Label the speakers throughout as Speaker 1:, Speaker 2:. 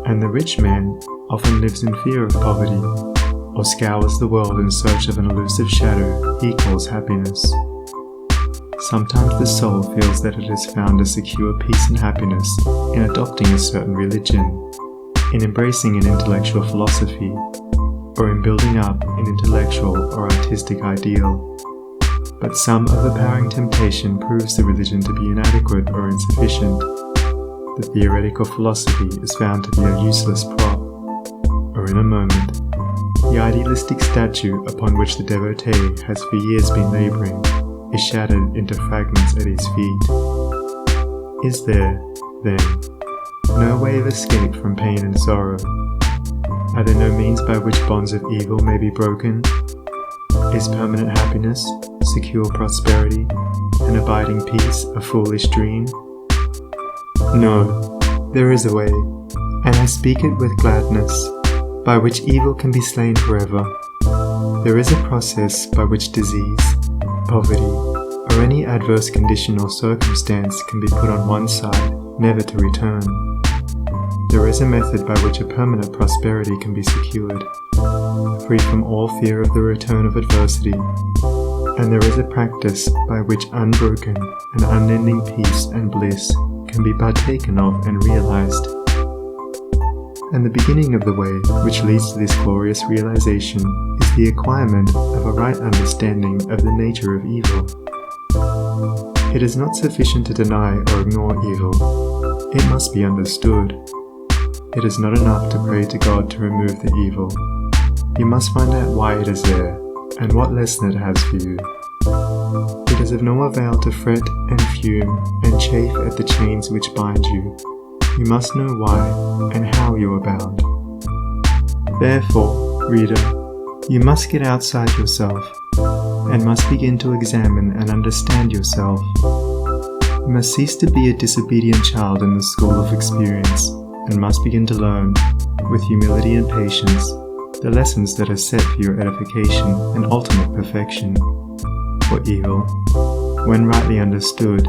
Speaker 1: and the rich man often lives in fear of poverty, or scours the world in search of an elusive shadow he calls happiness. Sometimes the soul feels that it has found a secure peace and happiness in adopting a certain religion, in embracing an intellectual philosophy, or in building up an intellectual or artistic ideal. But some overpowering temptation proves the religion to be inadequate or insufficient. The theoretical philosophy is found to be a useless prop, or in a moment, the idealistic statue upon which the devotee has for years been laboring is shattered into fragments at his feet. Is there, then, no way of escape from pain and sorrow? Are there no means by which bonds of evil may be broken? Is permanent happiness, secure prosperity, and abiding peace a foolish dream? No, there is a way, and I speak it with gladness, by which evil can be slain forever. There is a process by which disease, poverty, or any adverse condition or circumstance can be put on one side, never to return. There is a method by which a permanent prosperity can be secured, free from all fear of the return of adversity, and there is a practice by which unbroken and unending peace and bliss can be partaken of and realized. And the beginning of the way which leads to this glorious realization is the acquirement of a right understanding of the nature of evil. It is not sufficient to deny or ignore evil. It must be understood. It is not enough to pray to God to remove the evil. You must find out why it is there, and what lesson it has for you. It is of no avail to fret and fume and chafe at the chains which bind you. You must know why and how you are bound. Therefore, reader, you must get outside yourself, and must begin to examine and understand yourself. You must cease to be a disobedient child in the school of experience, and must begin to learn, with humility and patience, the lessons that are set for your edification and ultimate perfection. For evil, when rightly understood,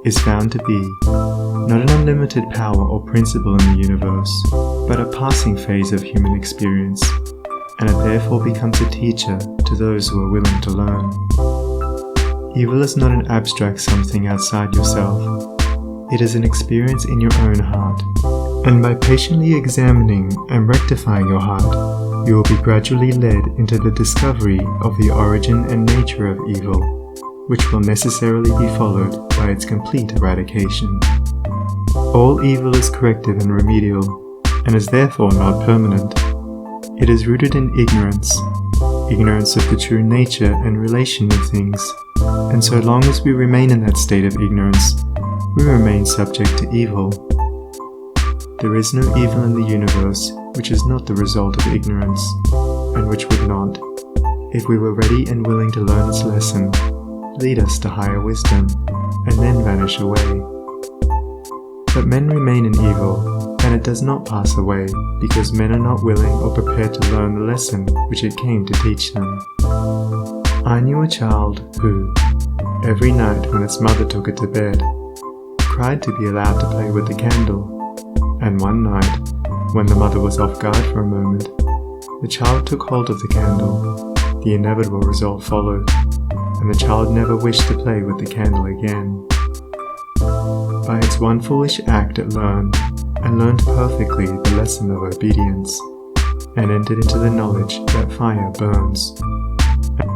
Speaker 1: is found to be not an unlimited power or principle in the universe, but a passing phase of human experience, and it therefore becomes a teacher to those who are willing to learn. Evil is not an abstract something outside yourself. It is an experience in your own heart, and by patiently examining and rectifying your heart, you will be gradually led into the discovery of the origin and nature of evil, which will necessarily be followed by its complete eradication. All evil is corrective and remedial, and is therefore not permanent. It is rooted in ignorance of the true nature and relation of things, and so long as we remain in that state of ignorance, we remain subject to evil. There is no evil in the universe which is not the result of ignorance, and which would not, if we were ready and willing to learn its lesson, lead us to higher wisdom, and then vanish away. But men remain in evil, and it does not pass away, because men are not willing or prepared to learn the lesson which it came to teach them. I knew a child who, every night when its mother took it to bed, cried to be allowed to play with the candle, and one night, when the mother was off guard for a moment, the child took hold of the candle. The inevitable result followed, and the child never wished to play with the candle again. By its one foolish act it learned perfectly the lesson of obedience, and entered into the knowledge that fire burns.